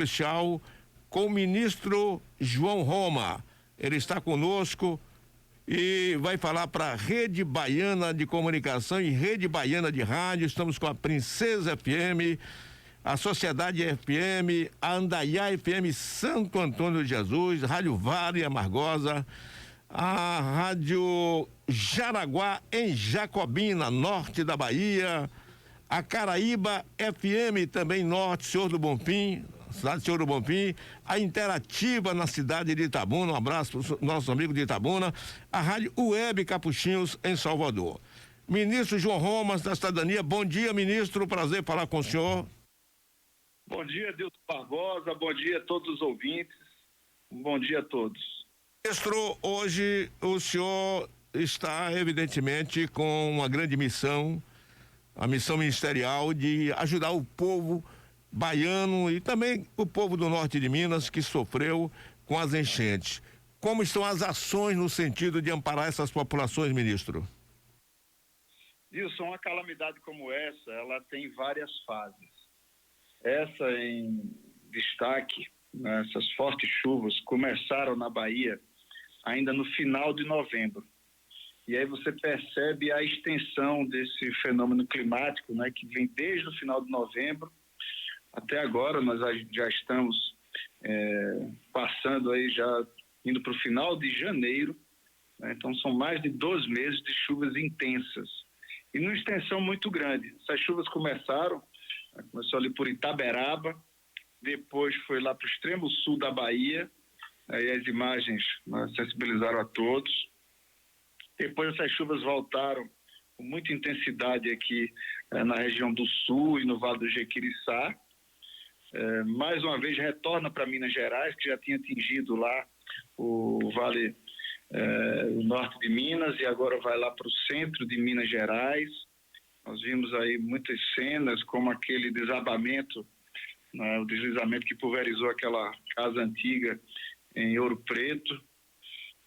especial com o ministro João Roma. Ele está conosco e vai falar para a Rede Baiana de Comunicação e Rede Baiana de Rádio. Estamos com a Princesa FM, a Sociedade FM, a Andaiá FM Santo Antônio de Jesus, Rádio Vale Amargosa, a Rádio Jaraguá em Jacobina, norte da Bahia, a Caraíba FM também norte, Senhor do Bonfim, cidade de Senhor do Bonfim, a Interativa na cidade de Itabuna, um abraço para os nossos amigos de Itabuna, a Rádio Web Capuchinhos em Salvador. Ministro João Romas da Cidadania, bom dia, ministro, prazer falar com o senhor. Bom dia, Dilton Barbosa, bom dia a todos os ouvintes, bom dia a todos. Ministro, hoje o senhor está evidentemente com uma grande missão, a missão ministerial de ajudar o povo baiano e também o povo do norte de Minas que sofreu com as enchentes. Como estão as ações no sentido de amparar essas populações, ministro? Wilson, uma calamidade como essa, ela tem várias fases. Essa em destaque, né, essas fortes chuvas começaram na Bahia ainda no final de novembro. E aí você percebe a extensão desse fenômeno climático, né, que vem desde o final de novembro até agora. Nós já estamos passando aí, já indo para o final de janeiro, né, então são mais de 2 meses de chuvas intensas e numa extensão muito grande. Essas chuvas começou ali por Itaberaba, depois foi lá para o extremo sul da Bahia, aí as imagens sensibilizaram a todos. Depois essas chuvas voltaram com muita intensidade aqui na região do sul e no Vale do Jequiriçá. Mais uma vez retorna para Minas Gerais, que já tinha atingido lá o Vale, o norte de Minas, e agora vai lá para o centro de Minas Gerais. Nós vimos aí muitas cenas, como aquele desabamento, o deslizamento que pulverizou aquela casa antiga em Ouro Preto,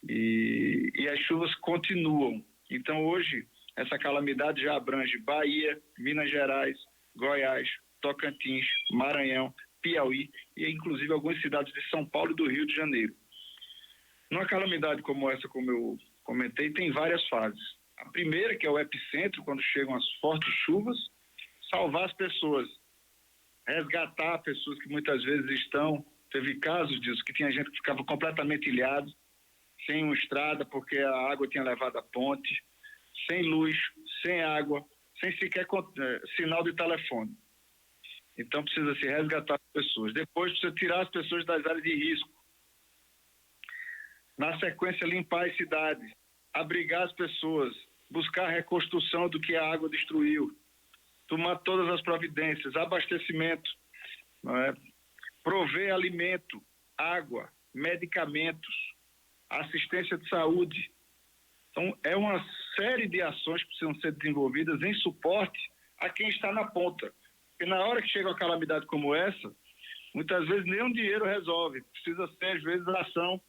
e as chuvas continuam. Então hoje essa calamidade já abrange Bahia, Minas Gerais, Goiás, Tocantins, Maranhão, Piauí e inclusive algumas cidades de São Paulo e do Rio de Janeiro. Numa calamidade como essa, como eu comentei, tem várias fases. A primeira, que é o epicentro, quando chegam as fortes chuvas, salvar as pessoas, resgatar pessoas que muitas vezes teve casos disso, que tinha gente que ficava completamente ilhado, sem uma estrada porque a água tinha levado a ponte, sem luz, sem água, sem sequer sinal de telefone. Então precisa se resgatar as pessoas. Depois precisa tirar as pessoas das áreas de risco. Na sequência, limpar as cidades, abrigar as pessoas, buscar a reconstrução do que a água destruiu, tomar todas as providências, abastecimento, prover alimento, água, medicamentos, assistência de saúde. Então, é uma série de ações que precisam ser desenvolvidas em suporte a quem está na ponta. Porque na hora que chega uma calamidade como essa, muitas vezes nenhum dinheiro resolve. Precisa ser, às vezes, a ação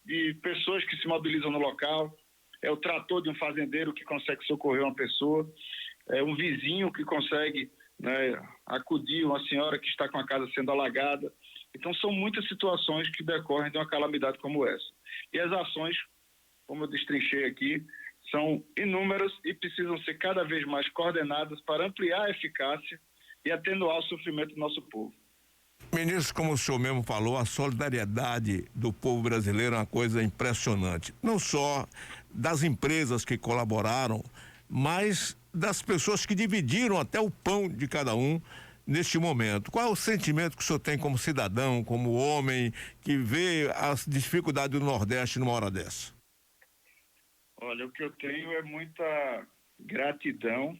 de pessoas que se mobilizam no local, é o trator de um fazendeiro que consegue socorrer uma pessoa, é um vizinho que consegue acudir uma senhora que está com a casa sendo alagada. Então são muitas situações que decorrem de uma calamidade como essa. E as ações, como eu destrinchei aqui, são inúmeras e precisam ser cada vez mais coordenadas para ampliar a eficácia e atenuar o sofrimento do nosso povo. Ministro, como o senhor mesmo falou, a solidariedade do povo brasileiro é uma coisa impressionante. Não só das empresas que colaboraram, mas das pessoas que dividiram até o pão de cada um neste momento. Qual é o sentimento que o senhor tem como cidadão, como homem, que vê as dificuldades do Nordeste numa hora dessa? Olha, o que eu tenho é muita gratidão,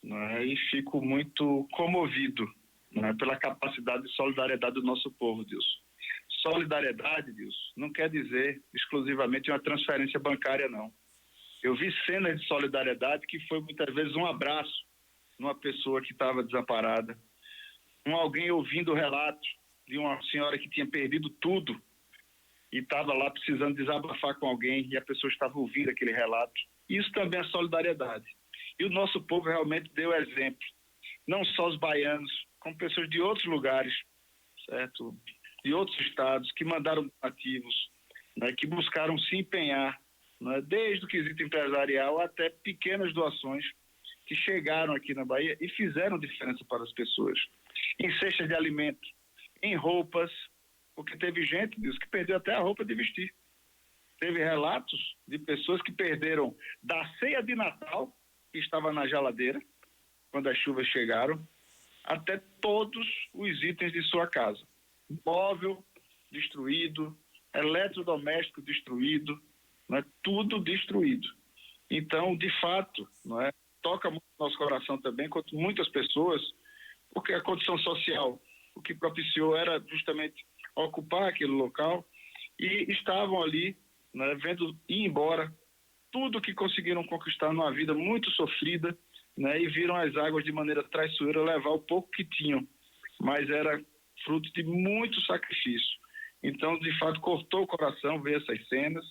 e fico muito comovido, pela capacidade de solidariedade do nosso povo, Deus. Solidariedade, Deus, não quer dizer exclusivamente uma transferência bancária, não. Eu vi cenas de solidariedade que foi muitas vezes um abraço numa pessoa que estava desamparada, alguém ouvindo o relato de uma senhora que tinha perdido tudo e estava lá precisando desabafar com alguém e a pessoa estava ouvindo aquele relato. Isso também é solidariedade. E o nosso povo realmente deu exemplo. Não só os baianos, como pessoas de outros lugares certo? De outros estados que mandaram ativos, né, que buscaram se empenhar, né, desde o quesito empresarial até pequenas doações que chegaram aqui na Bahia e fizeram diferença para as pessoas. Em cestas de alimento, em roupas, porque teve gente, Deus, que perdeu até a roupa de vestir. Teve relatos de pessoas que perderam da ceia de Natal, que estava na geladeira, quando as chuvas chegaram, até todos os itens de sua casa. Móvel destruído, eletrodoméstico destruído, né, tudo destruído. Então, de fato, não é, toca muito no nosso coração também, quanto muitas pessoas, porque a condição social, o que propiciou era justamente ocupar aquele local e estavam ali, né, vendo ir embora tudo que conseguiram conquistar numa vida muito sofrida, né, e viram as águas de maneira traiçoeira levar o pouco que tinham, mas era fruto de muito sacrifício. Então, de fato, cortou o coração ver essas cenas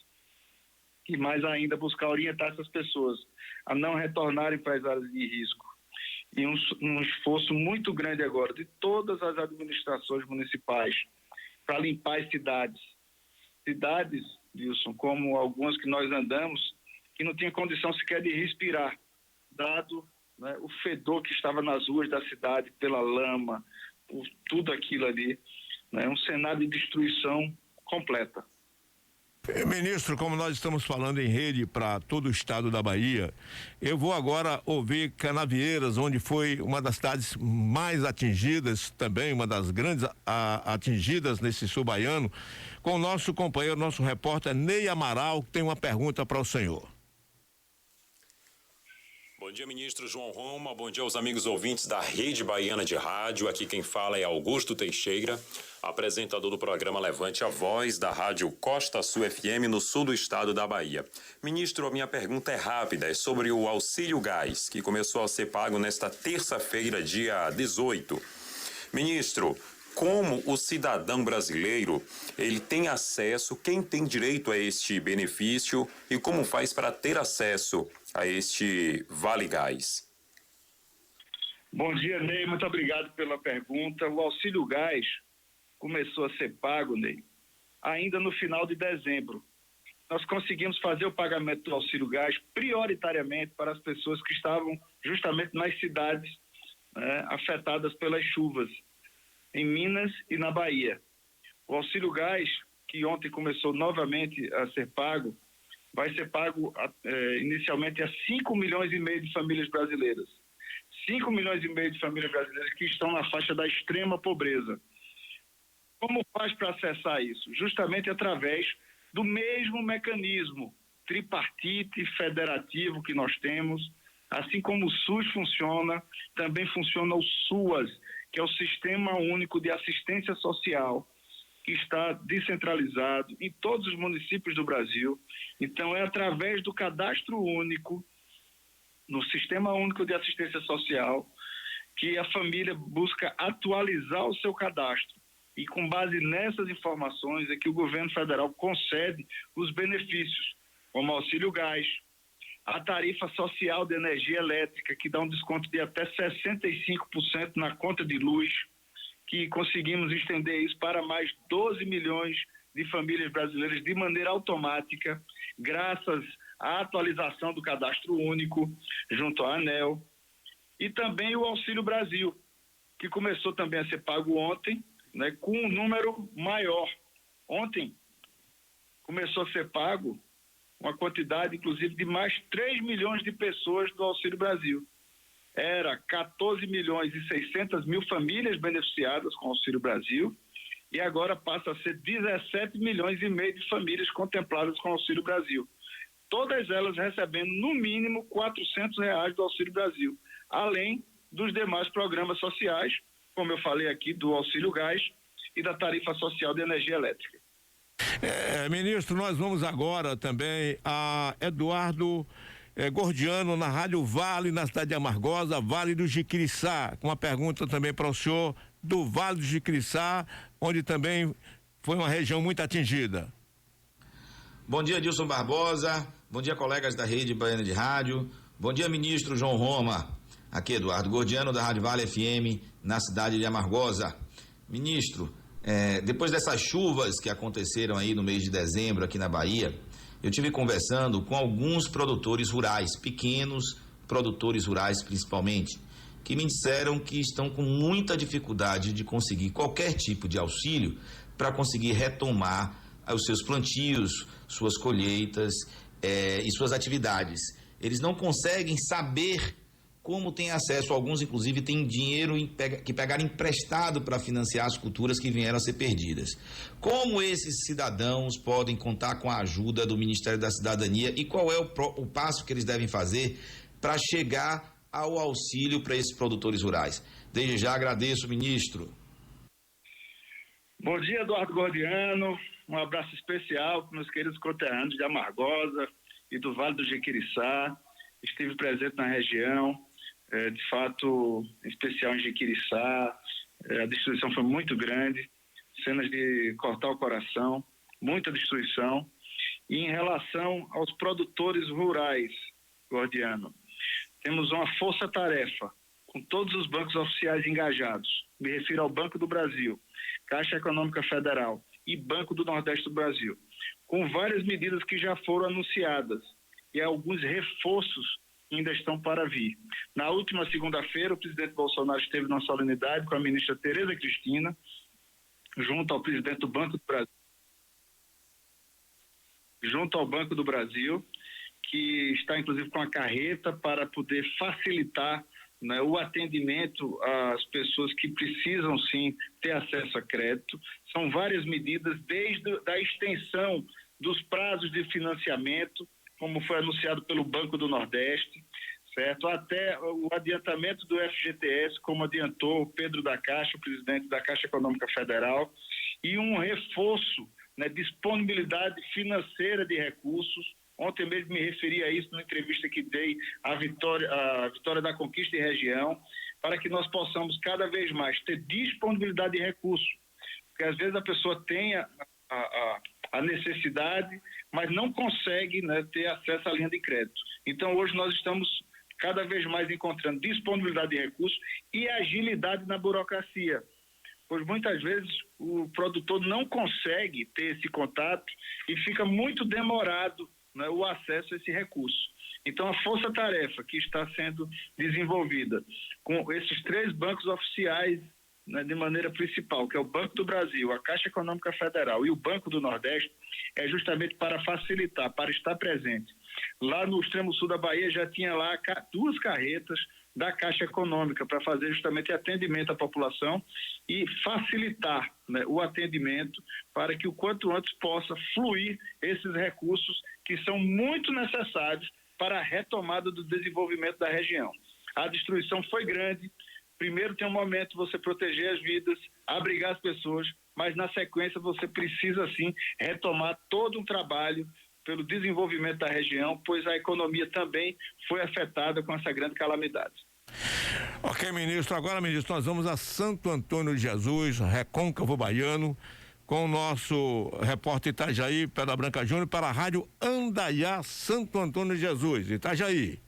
e mais ainda buscar orientar essas pessoas a não retornarem para as áreas de risco. E um esforço muito grande agora de todas as administrações municipais para limpar as cidades. Cidades, Wilson, como algumas que nós andamos, que não tinha condição sequer de respirar, dado, né, o fedor que estava nas ruas da cidade, pela lama, por tudo aquilo ali, né, um cenário de destruição completa. Ministro, como nós estamos falando em rede para todo o estado da Bahia, eu vou agora ouvir Canavieiras, onde foi uma das cidades mais atingidas, também uma das grandes atingidas nesse sul baiano, com o nosso companheiro, nosso repórter Ney Amaral, que tem uma pergunta para o senhor. Bom dia, ministro João Roma. Bom dia aos amigos ouvintes da Rede Baiana de Rádio. Aqui quem fala é Augusto Teixeira, apresentador do programa Levante a Voz da Rádio Costa Sul FM no sul do estado da Bahia. Ministro, a minha pergunta é rápida, é sobre o auxílio gás, que começou a ser pago nesta terça-feira, dia 18. Ministro, como o cidadão brasileiro, ele tem acesso, quem tem direito a este benefício e como faz para ter acesso a este Vale Gás? Bom dia, Ney, muito obrigado pela pergunta. O auxílio gás começou a ser pago, Ney, ainda no final de dezembro. Nós conseguimos fazer o pagamento do auxílio gás prioritariamente para as pessoas que estavam justamente nas cidades, né, afetadas pelas chuvas, em Minas e na Bahia. O auxílio gás, que ontem começou novamente a ser pago, vai ser pago inicialmente a 5 milhões e meio de famílias brasileiras. 5 milhões e meio de famílias brasileiras que estão na faixa da extrema pobreza. Como faz para acessar isso? Justamente através do mesmo mecanismo tripartite federativo que nós temos, assim como o SUS funciona, também funciona o SUAS, que é o Sistema Único de Assistência Social, que está descentralizado em todos os municípios do Brasil. Então, é através do cadastro único, no Sistema Único de Assistência Social, que a família busca atualizar o seu cadastro. E com base nessas informações é que o governo federal concede os benefícios, como auxílio gás, a tarifa social de energia elétrica, que dá um desconto de até 65% na conta de luz, que conseguimos estender isso para mais 12 milhões de famílias brasileiras de maneira automática, graças à atualização do cadastro único junto à ANEEL, e também o Auxílio Brasil, que começou também a ser pago ontem, né, com um número maior. Ontem começou a ser pago uma quantidade, inclusive, de mais 3 milhões de pessoas do Auxílio Brasil. Era 14 milhões e 600 mil famílias beneficiadas com o Auxílio Brasil e agora passa a ser 17 milhões e meio de famílias contempladas com o Auxílio Brasil. Todas elas recebendo, no mínimo, R$400 do Auxílio Brasil, além dos demais programas sociais, como eu falei aqui, do Auxílio Gás e da tarifa social de energia elétrica. Ministro, nós vamos agora também a Eduardo Gordiano, na Rádio Vale, na cidade de Amargosa, Vale do Jiquiriçá, com uma pergunta também para o senhor do Vale do Jiquiriçá, onde também foi uma região muito atingida. Bom dia, Dilson Barbosa, bom dia, colegas da Rede Baiana de Rádio, bom dia, ministro João Roma, aqui Eduardo Gordiano, da Rádio Vale FM, na cidade de Amargosa. Ministro, Depois dessas chuvas que aconteceram aí no mês de dezembro aqui na Bahia, eu tive conversando com alguns produtores rurais, pequenos produtores rurais principalmente, que me disseram que estão com muita dificuldade de conseguir qualquer tipo de auxílio para conseguir retomar os seus plantios, suas colheitas e suas atividades. Eles não conseguem saber como tem acesso, alguns inclusive têm dinheiro que pegaram emprestado para financiar as culturas que vieram a ser perdidas. Como esses cidadãos podem contar com a ajuda do Ministério da Cidadania e qual é o passo que eles devem fazer para chegar ao auxílio para esses produtores rurais? Desde já agradeço, ministro. Bom dia, Eduardo Gordiano. Um abraço especial para meus queridos conterrâneos de Amargosa e do Vale do Jequiriçá. Estive presente na região, de fato, em especial em Jequiriçá. A destruição foi muito grande, cenas de cortar o coração, muita destruição. E em relação aos produtores rurais, Gordiano, temos uma força-tarefa com todos os bancos oficiais engajados. Me refiro ao Banco do Brasil, Caixa Econômica Federal e Banco do Nordeste do Brasil, com várias medidas que já foram anunciadas e alguns reforços ainda estão para vir. Na última segunda-feira, o presidente Bolsonaro esteve numa solenidade com a ministra Tereza Cristina, junto ao presidente do Banco do Brasil, que está inclusive com a carreta para poder facilitar, né, o atendimento às pessoas que precisam sim ter acesso a crédito. São várias medidas, desde a extensão dos prazos de financiamento, como foi anunciado pelo Banco do Nordeste, certo? Até o adiantamento do FGTS, como adiantou o Pedro da Caixa, o presidente da Caixa Econômica Federal, e um reforço, né, disponibilidade financeira de recursos. Ontem mesmo me referi a isso numa entrevista que dei à Vitória da Conquista e Região, para que nós possamos cada vez mais ter disponibilidade de recursos, porque às vezes a pessoa tem a necessidade, mas não consegue, né, ter acesso à linha de crédito. Então hoje nós estamos cada vez mais encontrando disponibilidade de recursos e agilidade na burocracia, pois muitas vezes o produtor não consegue ter esse contato e fica muito demorado, né, o acesso a esse recurso. Então a força-tarefa que está sendo desenvolvida com esses 3 bancos oficiais, né, de maneira principal, que é o Banco do Brasil, a Caixa Econômica Federal e o Banco do Nordeste, é justamente para facilitar, para estar presente. Lá no extremo sul da Bahia já tinha lá 2 carretas da Caixa Econômica para fazer justamente atendimento à população e facilitar, né, o atendimento para que o quanto antes possa fluir esses recursos que são muito necessários para a retomada do desenvolvimento da região. A destruição foi grande. Primeiro tem um momento você proteger as vidas, abrigar as pessoas, mas na sequência você precisa sim retomar todo um trabalho pelo desenvolvimento da região, pois a economia também foi afetada com essa grande calamidade. Ok, ministro. Agora, ministro, nós vamos a Santo Antônio de Jesus, Recôncavo Baiano, com o nosso repórter Itajaí, Pedra Branca Júnior, para a Rádio Andaiá, Santo Antônio de Jesus. Itajaí.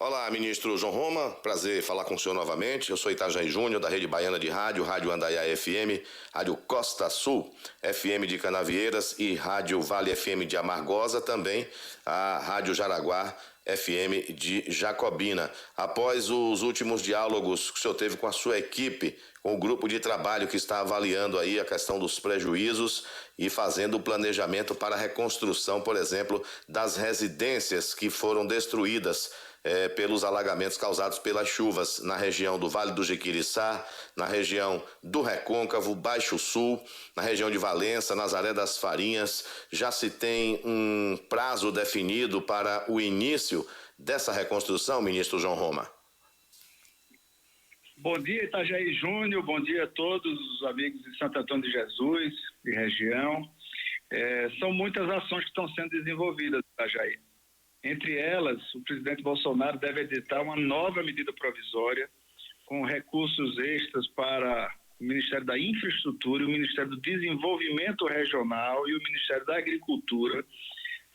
Olá, ministro João Roma, prazer falar com o senhor novamente. Eu sou Itajaí Júnior, da Rede Baiana de Rádio, Rádio Andaiá FM, Rádio Costa Sul, FM de Canavieiras e Rádio Vale FM de Amargosa, também a Rádio Jaraguá, FM de Jacobina. Após os últimos diálogos que o senhor teve com a sua equipe, com o grupo de trabalho que está avaliando aí a questão dos prejuízos e fazendo o planejamento para a reconstrução, por exemplo, das residências que foram destruídas pelos alagamentos causados pelas chuvas na região do Vale do Jequiriçá, na região do Recôncavo, Baixo Sul, na região de Valença, Nazaré das Farinhas. Já se tem um prazo definido para o início dessa reconstrução, ministro João Roma? Bom dia, Itajaí Júnior, bom dia a todos os amigos de Santo Antônio de Jesus e região. São muitas ações que estão sendo desenvolvidas, Itajaí. Entre elas, o presidente Bolsonaro deve editar uma nova medida provisória com recursos extras para o Ministério da Infraestrutura, o Ministério do Desenvolvimento Regional e o Ministério da Agricultura,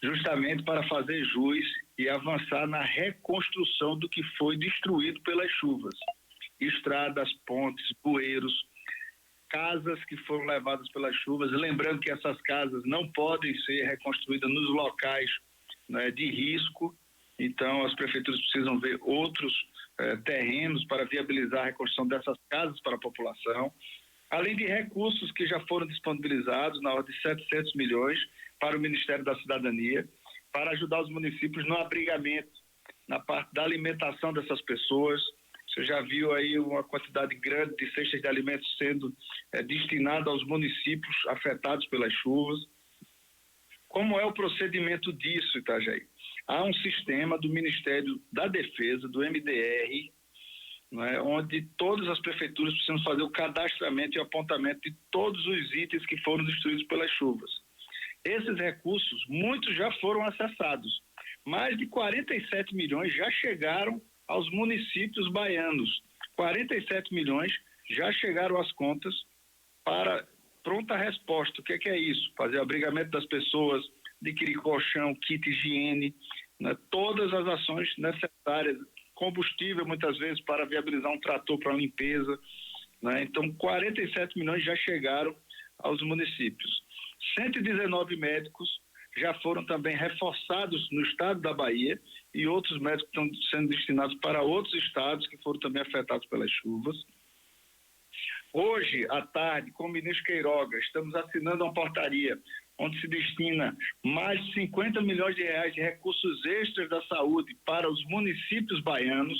justamente para fazer jus e avançar na reconstrução do que foi destruído pelas chuvas. estradas, pontes, bueiros, casas que foram levadas pelas chuvas. Lembrando que essas casas não podem ser reconstruídas nos locais, né, de risco. Então, as prefeituras precisam ver outros terrenos para viabilizar a reconstrução dessas casas para a população. Além de recursos que já foram disponibilizados, na ordem de 700 milhões, para o Ministério da Cidadania, para ajudar os municípios no abrigamento, na parte da alimentação dessas pessoas. Você já viu aí uma quantidade grande de cestas de alimentos sendo destinada aos municípios afetados pelas chuvas. Como é o procedimento disso, Itajaí? Há um sistema do Ministério da Defesa, do MDR, né, onde todas as prefeituras precisam fazer o cadastramento e o apontamento de todos os itens que foram destruídos pelas chuvas. Esses recursos, muitos já foram acessados. Mais de 47 milhões já chegaram aos municípios baianos. 47 milhões já chegaram às contas para pronta resposta. O que é isso? Fazer o abrigamento das pessoas, adquirir colchão, kit higiene, né, todas as ações necessárias, combustível muitas vezes para viabilizar um trator para limpeza, né? Então 47 milhões já chegaram aos municípios. 119 médicos já foram também reforçados no estado da Bahia e outros médicos estão sendo destinados para outros estados que foram também afetados pelas chuvas. Hoje, à tarde, com o ministro Queiroga, estamos assinando uma portaria onde se destina mais de 50 milhões de reais de recursos extras da saúde para os municípios baianos.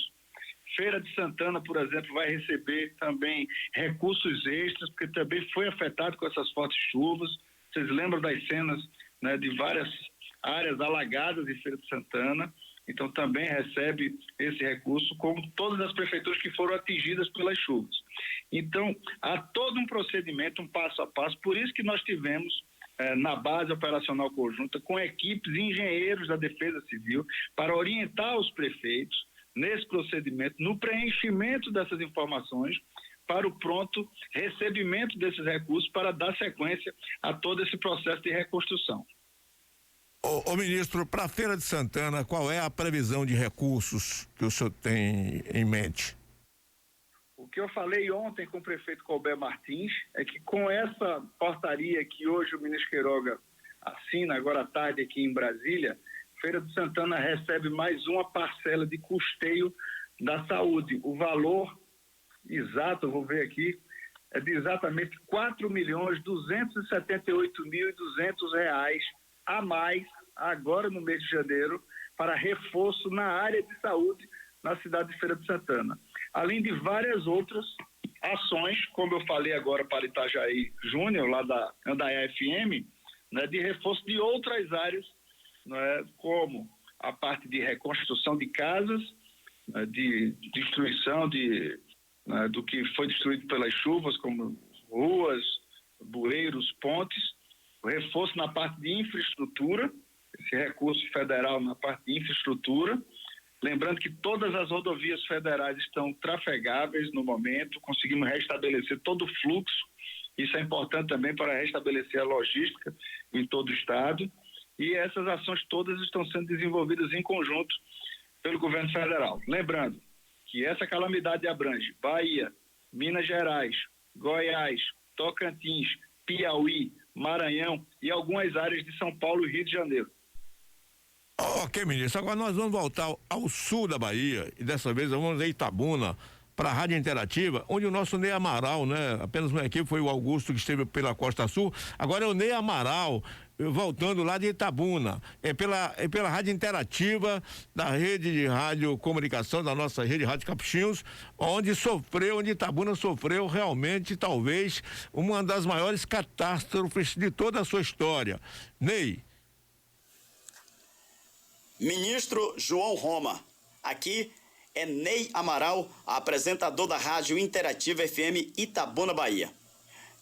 Feira de Santana, por exemplo, vai receber também recursos extras, porque também foi afetado com essas fortes chuvas. Vocês lembram das cenas, né, de várias áreas alagadas em Feira de Santana? Então também recebe esse recurso, como todas as prefeituras que foram atingidas pelas chuvas. Então, há todo um procedimento, um passo a passo, por isso que nós tivemos na base operacional conjunta, com equipes de engenheiros da Defesa Civil, para orientar os prefeitos nesse procedimento, no preenchimento dessas informações, para o pronto recebimento desses recursos, para dar sequência a todo esse processo de reconstrução. Ô ministro, para a Feira de Santana, qual é a previsão de recursos que o senhor tem em mente? O que eu falei ontem com o prefeito Colbert Martins é que com essa portaria que hoje o ministro Queiroga assina agora à tarde aqui em Brasília, Feira de Santana recebe mais uma parcela de custeio da saúde. O valor exato, eu vou ver aqui, é de exatamente R$4.278.200 a mais, agora no mês de janeiro, para reforço na área de saúde na cidade de Feira de Santana. Além de várias outras ações, como eu falei agora para Itajaí Júnior, lá da Andaiá FM, né, de reforço de outras áreas, né, como a parte de reconstrução de casas, né, de destruição do que foi destruído pelas chuvas, como ruas, bueiros, pontes, o reforço na parte de infraestrutura, esse recurso federal na parte de infraestrutura. Lembrando que todas as rodovias federais estão trafegáveis no momento, conseguimos restabelecer todo o fluxo, isso é importante também para restabelecer a logística em todo o estado, e essas ações todas estão sendo desenvolvidas em conjunto pelo governo federal. Lembrando que essa calamidade abrange Bahia, Minas Gerais, Goiás, Tocantins, Piauí, Maranhão e algumas áreas de São Paulo e Rio de Janeiro. Ok, ministro, agora nós vamos voltar ao sul da Bahia e dessa vez vamos a Itabuna, para a Rádio Interativa, onde o nosso Ney Amaral, né? Apenas uma equipe, foi o Augusto que esteve pela Costa Sul, agora é o Ney Amaral, voltando lá de Itabuna, pela Rádio Interativa da rede de rádio comunicação, da nossa rede Rádio Capuchinhos, onde Itabuna sofreu realmente, talvez, uma das maiores catástrofes de toda a sua história. Ney. Ministro João Roma, aqui é Ney Amaral, apresentador da Rádio Interativa FM Itabuna, Bahia.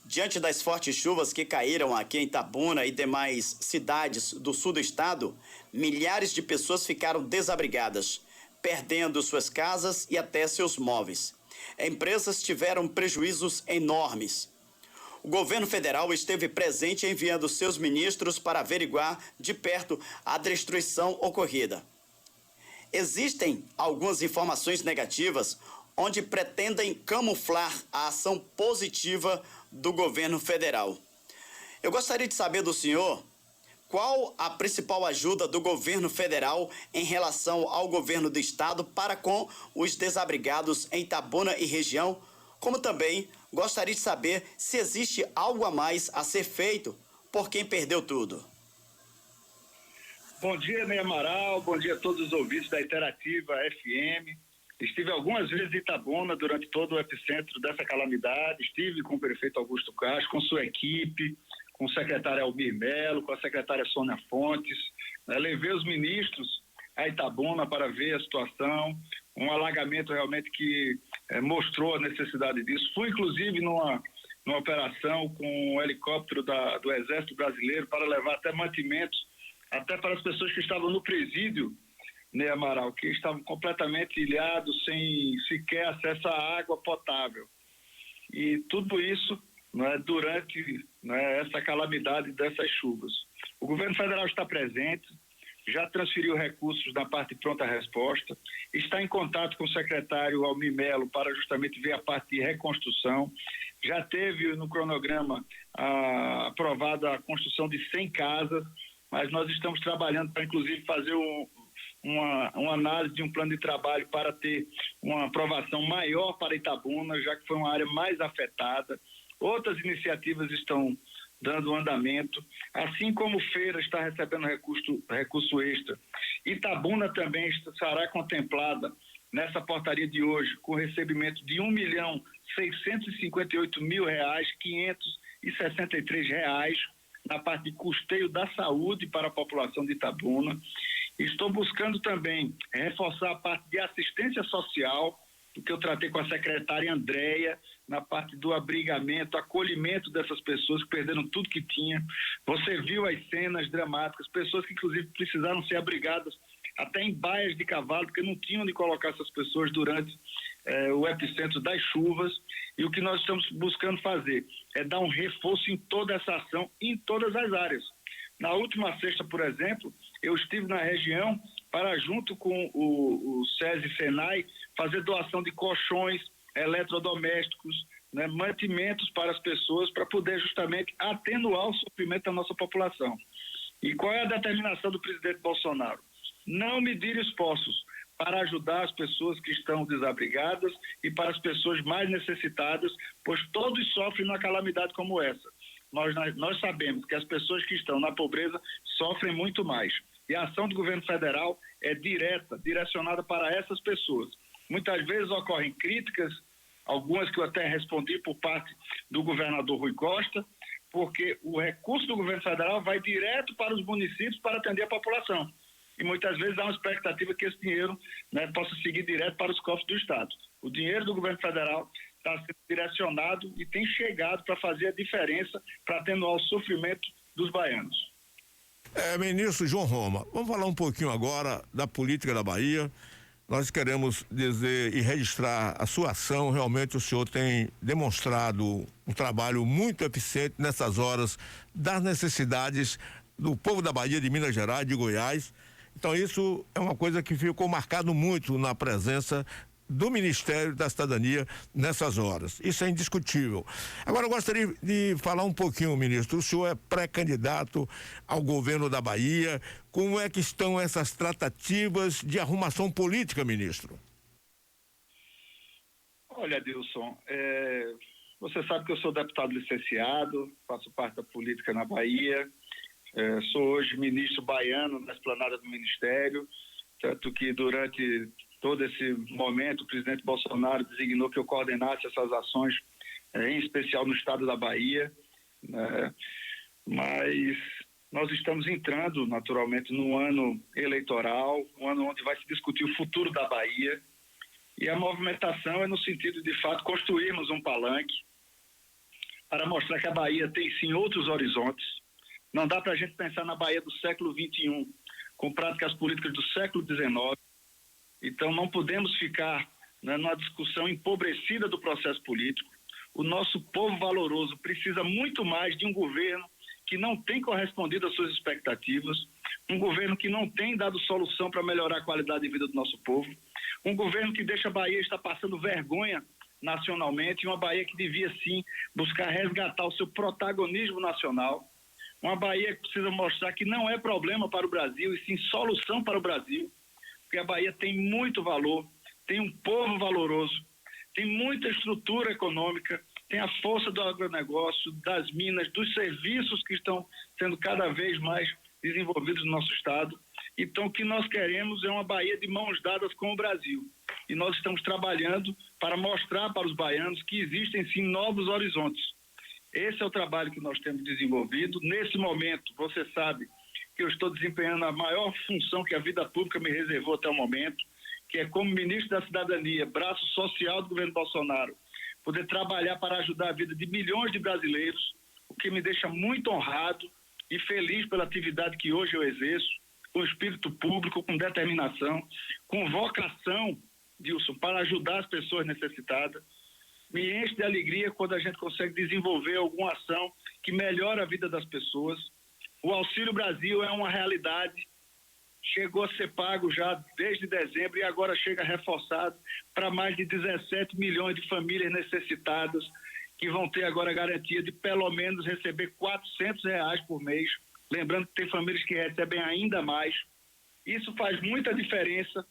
Diante das fortes chuvas que caíram aqui em Itabuna e demais cidades do sul do estado, milhares de pessoas ficaram desabrigadas, perdendo suas casas e até seus móveis. Empresas tiveram prejuízos enormes. O governo federal esteve presente enviando seus ministros para averiguar de perto a destruição ocorrida. Existem algumas informações negativas, onde pretendem camuflar a ação positiva do governo federal. Eu gostaria de saber do senhor qual a principal ajuda do governo federal em relação ao governo do estado para com os desabrigados em Itabuna e região, como também gostaria de saber se existe algo a mais a ser feito por quem perdeu tudo. Bom dia, Ney Amaral, bom dia a todos os ouvintes da Interativa FM. Estive algumas vezes em Itabuna durante todo o epicentro dessa calamidade, estive com o prefeito Augusto Castro, com sua equipe, com o secretário Almir Melo, com a secretária Sônia Fontes, levei os ministros a Itabuna para ver a situação, um alagamento realmente que mostrou a necessidade disso. Fui, inclusive, numa operação com um helicóptero do Exército Brasileiro para levar até mantimentos, até para as pessoas que estavam no presídio, né, Amaral, que estavam completamente ilhados, sem sequer acesso à água potável. E tudo isso, né, durante, né, essa calamidade dessas chuvas. O governo federal está presente, já transferiu recursos da parte de pronta resposta, está em contato com o secretário Almir Melo para justamente ver a parte de reconstrução. Já teve no cronograma aprovada a construção de 100 casas, mas nós estamos trabalhando para, inclusive, fazer uma análise de um plano de trabalho para ter uma aprovação maior para Itabuna, já que foi uma área mais afetada. Outras iniciativas estão dando andamento, assim como Feira está recebendo recurso extra. Itabuna também estará contemplada nessa portaria de hoje com recebimento de R$1.658.563 na parte de custeio da saúde para a população de Itabuna. Estou buscando também reforçar a parte de assistência social, que eu tratei com a secretária Andréia, na parte do abrigamento, acolhimento dessas pessoas que perderam tudo que tinha. Você viu as cenas dramáticas, pessoas que inclusive precisaram ser abrigadas até em baias de cavalo, porque não tinham onde colocar essas pessoas durante o epicentro das chuvas. E o que nós estamos buscando fazer é dar um reforço em toda essa ação, em todas as áreas. Na última sexta, por exemplo, eu estive na região para, junto com o SESI e Senai, fazer doação de colchões, eletrodomésticos, né, mantimentos para as pessoas, para poder justamente atenuar o sofrimento da nossa população. E qual é a determinação do presidente Bolsonaro? Não medir esforços para ajudar as pessoas que estão desabrigadas e para as pessoas mais necessitadas, pois todos sofrem numa calamidade como essa. Nós sabemos que as pessoas que estão na pobreza sofrem muito mais. E a ação do governo federal é direta, direcionada para essas pessoas. Muitas vezes ocorrem críticas, algumas que eu até respondi por parte do governador Rui Costa, porque o recurso do governo federal vai direto para os municípios para atender a população. E muitas vezes há uma expectativa que esse dinheiro, né, possa seguir direto para os cofres do Estado. O dinheiro do governo federal está sendo direcionado e tem chegado para fazer a diferença, para atenuar o sofrimento dos baianos. Ministro João Roma, vamos falar um pouquinho agora da política da Bahia. Nós queremos dizer e registrar a sua ação. Realmente o senhor tem demonstrado um trabalho muito eficiente nessas horas das necessidades do povo da Bahia, de Minas Gerais, de Goiás. Então isso é uma coisa que ficou marcado muito na presença do Ministério da Cidadania nessas horas. Isso é indiscutível. Agora eu gostaria de falar um pouquinho, ministro. O senhor é pré-candidato ao governo da Bahia. Como é que estão essas tratativas de arrumação política, ministro? Olha, Adilson, você sabe que eu sou deputado licenciado, faço parte da política na Bahia, sou hoje ministro baiano na esplanada do Ministério, tanto que durante todo esse momento, o presidente Bolsonaro designou que eu coordenasse essas ações, em especial no estado da Bahia, né? Mas nós estamos entrando, naturalmente, num ano eleitoral, um ano onde vai se discutir o futuro da Bahia, e a movimentação é no sentido, de fato, construirmos um palanque para mostrar que a Bahia tem, sim, outros horizontes. Não dá para a gente pensar na Bahia do século XXI, com práticas políticas do século XIX. Então, não podemos ficar, né, numa discussão empobrecida do processo político. O nosso povo valoroso precisa muito mais de um governo que não tem correspondido às suas expectativas, um governo que não tem dado solução para melhorar a qualidade de vida do nosso povo, Um governo que deixa a Bahia estar passando vergonha nacionalmente, e uma Bahia que devia sim buscar resgatar o seu protagonismo nacional. Uma Bahia que precisa mostrar que não é problema para o Brasil, e sim solução para o Brasil, porque a Bahia tem muito valor, tem um povo valoroso, tem muita estrutura econômica, tem a força do agronegócio, das minas, dos serviços que estão sendo cada vez mais desenvolvidos no nosso estado. Então, o que nós queremos é uma Bahia de mãos dadas com o Brasil. E nós estamos trabalhando para mostrar para os baianos que existem, sim, novos horizontes. Esse é o trabalho que nós temos desenvolvido. Nesse momento, você sabe que eu estou desempenhando a maior função que a vida pública me reservou até o momento, que é como ministro da Cidadania, braço social do governo Bolsonaro, poder trabalhar para ajudar a vida de milhões de brasileiros, o que me deixa muito honrado e feliz pela atividade que hoje eu exerço, com espírito público, com determinação, com vocação, Dilson, para ajudar as pessoas necessitadas. Me enche de alegria quando a gente consegue desenvolver alguma ação que melhora a vida das pessoas. O Auxílio Brasil é uma realidade, chegou a ser pago já desde dezembro e agora chega reforçado para mais de 17 milhões de famílias necessitadas, que vão ter agora a garantia de pelo menos receber R$400 por mês. Lembrando que tem famílias que recebem ainda mais. Isso faz muita diferença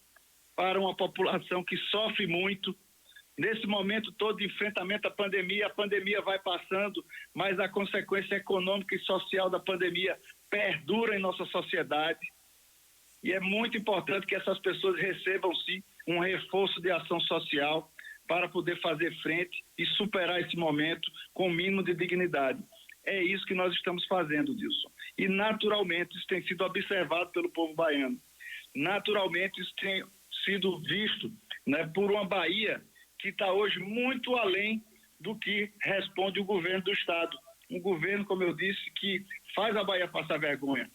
para uma população que sofre muito. Nesse momento todo de enfrentamento à pandemia, a pandemia vai passando, mas a consequência econômica e social da pandemia perdura em nossa sociedade. E é muito importante que essas pessoas recebam, sim, um reforço de ação social para poder fazer frente e superar esse momento com o mínimo de dignidade. É isso que nós estamos fazendo, Dilson. E, naturalmente, isso tem sido observado pelo povo baiano. Naturalmente, isso tem sido visto, né, por uma Bahia que está hoje muito além do que responde o governo do Estado. Um governo, como eu disse, que faz a Bahia passar vergonha.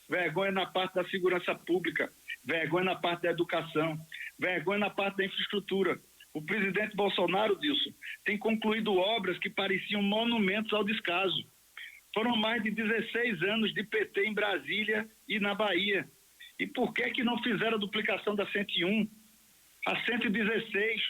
Vergonha na parte da segurança pública, vergonha na parte da educação, vergonha na parte da infraestrutura. O presidente Bolsonaro, Dilson, tem concluído obras que pareciam monumentos ao descaso. Foram mais de 16 anos de PT em Brasília e na Bahia. E por que não fizeram a duplicação da 101? A 116,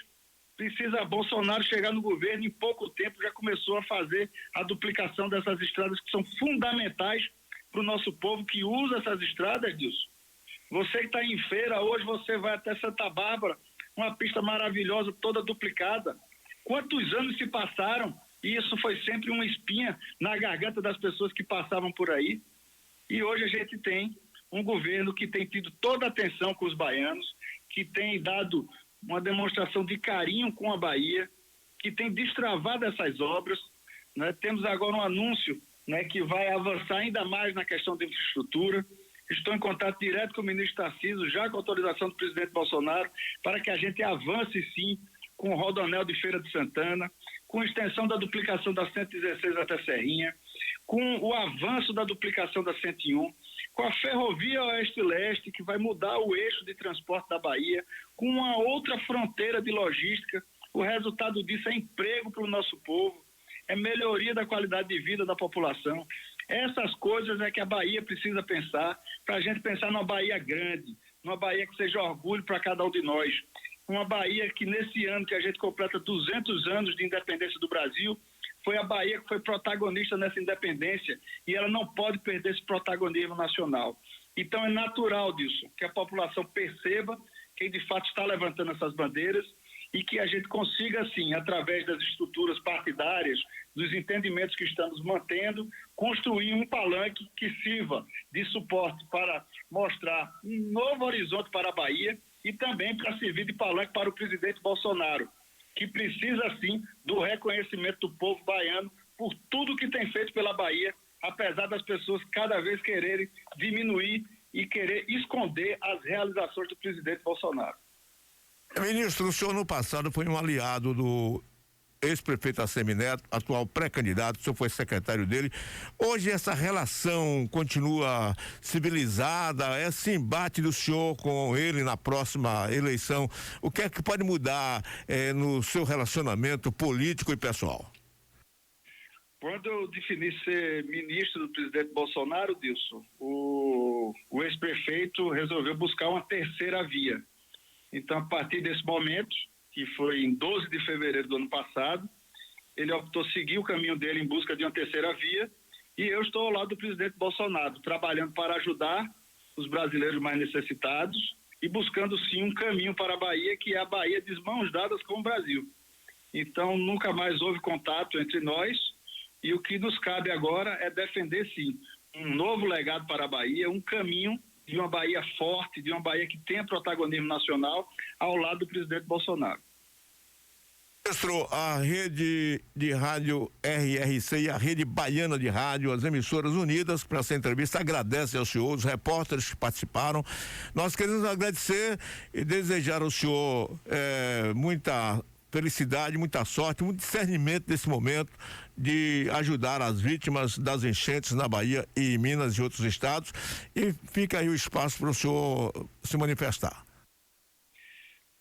precisa Bolsonaro chegar no governo, em pouco tempo já começou a fazer a duplicação dessas estradas que são fundamentais para o nosso povo que usa essas estradas, Dilson. Você que está em feira, hoje você vai até Santa Bárbara, uma pista maravilhosa, toda duplicada. Quantos anos se passaram e isso foi sempre uma espinha na garganta das pessoas que passavam por aí? E hoje a gente tem um governo que tem tido toda a atenção com os baianos, que tem dado uma demonstração de carinho com a Bahia, que tem destravado essas obras, né? Temos agora um anúncio, né, que vai avançar ainda mais na questão da infraestrutura. Estou em contato direto com o ministro Tarcísio, já com autorização do presidente Bolsonaro, para que a gente avance sim com o Rodoanel de Feira de Santana, com a extensão da duplicação da 116 até Serrinha, com o avanço da duplicação da 101, com a ferrovia oeste-leste, que vai mudar o eixo de transporte da Bahia, com uma outra fronteira de logística. O resultado disso é emprego para o nosso povo, é melhoria da qualidade de vida da população. Essas coisas é que a Bahia precisa pensar, para a gente pensar numa Bahia grande, numa Bahia que seja orgulho para cada um de nós. Uma Bahia que nesse ano que a gente completa 200 anos de independência do Brasil, foi a Bahia que foi protagonista nessa independência e ela não pode perder esse protagonismo nacional. Então é natural disso, que a população perceba quem de fato está levantando essas bandeiras e que a gente consiga, assim, através das estruturas partidárias, dos entendimentos que estamos mantendo, construir um palanque que sirva de suporte para mostrar um novo horizonte para a Bahia e também para servir de palanque para o presidente Bolsonaro, que precisa, sim, do reconhecimento do povo baiano por tudo que tem feito pela Bahia, apesar das pessoas cada vez quererem diminuir e querer esconder as realizações do presidente Bolsonaro. Ministro, o senhor no passado foi um aliado do ex-prefeito Assemineto, atual pré-candidato, o senhor foi secretário dele. Hoje essa relação continua civilizada, esse embate do senhor com ele na próxima eleição, o que é que pode mudar no seu relacionamento político e pessoal? Quando eu defini ser ministro do presidente Bolsonaro, Dilson, o ex-prefeito resolveu buscar uma terceira via. Então, a partir desse momento, que foi em 12 de fevereiro do ano passado, ele optou seguir o caminho dele em busca de uma terceira via, e eu estou ao lado do presidente Bolsonaro, trabalhando para ajudar os brasileiros mais necessitados e buscando, sim, um caminho para a Bahia, que é a Bahia de mãos dadas com o Brasil. Então, nunca mais houve contato entre nós, e o que nos cabe agora é defender, sim, um novo legado para a Bahia, um caminho de uma Bahia forte, de uma Bahia que tenha protagonismo nacional, ao lado do presidente Bolsonaro. Ministro, a rede de rádio RRC e a rede baiana de rádio, as emissoras unidas para essa entrevista, agradece ao senhor, os repórteres que participaram. Nós queremos agradecer e desejar ao senhor muita felicidade, muita sorte, muito discernimento nesse momento de ajudar as vítimas das enchentes na Bahia e em Minas e outros estados. E fica aí o espaço para o senhor se manifestar.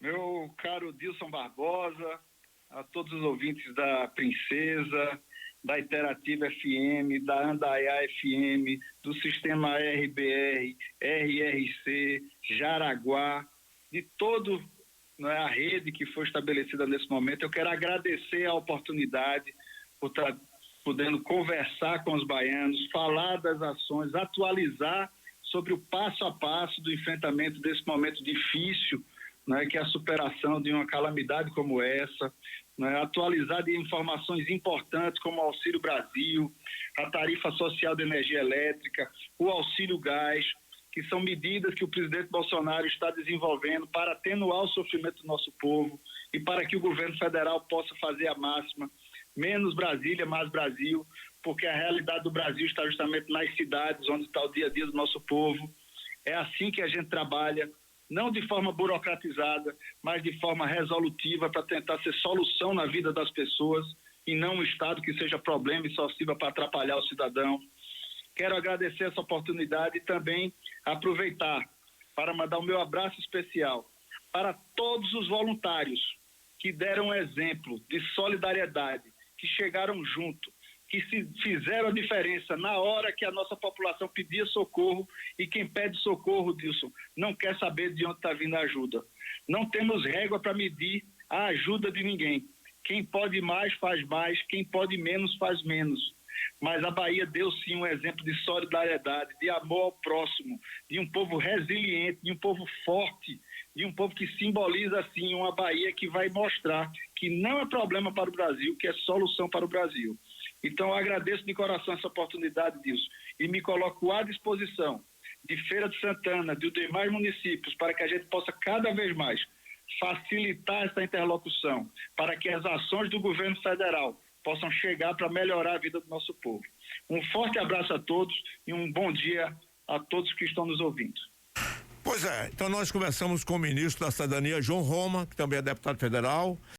Meu caro Dilson Barbosa, a todos os ouvintes da Princesa, da Interativa FM, da Andaiá FM, do Sistema RBR, RRC, Jaraguá, de todo a rede que foi estabelecida nesse momento. Eu quero agradecer a oportunidade por estar podendo conversar com os baianos, falar das ações, atualizar sobre o passo a passo do enfrentamento desse momento difícil, que é a superação de uma calamidade como essa, atualizar de informações importantes como o Auxílio Brasil, a tarifa social de energia elétrica, o auxílio gás, que são medidas que o presidente Bolsonaro está desenvolvendo para atenuar o sofrimento do nosso povo e para que o governo federal possa fazer a máxima, menos Brasília, mais Brasil, porque a realidade do Brasil está justamente nas cidades, onde está o dia a dia do nosso povo. É assim que a gente trabalha, não de forma burocratizada, mas de forma resolutiva para tentar ser solução na vida das pessoas e não um Estado que seja problema e só sirva para atrapalhar o cidadão. Quero agradecer essa oportunidade e também aproveitar para mandar o meu abraço especial para todos os voluntários que deram exemplo de solidariedade, que chegaram junto, que se fizeram a diferença na hora que a nossa população pedia socorro, e quem pede socorro, Dilson, não quer saber de onde está vindo a ajuda. Não temos régua para medir a ajuda de ninguém. Quem pode mais, faz mais, quem pode menos, faz menos. Mas a Bahia deu sim um exemplo de solidariedade, de amor ao próximo, de um povo resiliente, de um povo forte, de um povo que simboliza assim uma Bahia que vai mostrar que não é problema para o Brasil, que é solução para o Brasil. Então eu agradeço de coração essa oportunidade disso e me coloco à disposição de Feira de Santana, de demais municípios, para que a gente possa cada vez mais facilitar essa interlocução, para que as ações do governo federal possam chegar para melhorar a vida do nosso povo. Um forte abraço a todos e um bom dia a todos que estão nos ouvindo. Pois é, então nós conversamos com o ministro da Cidadania, João Roma, que também é deputado federal.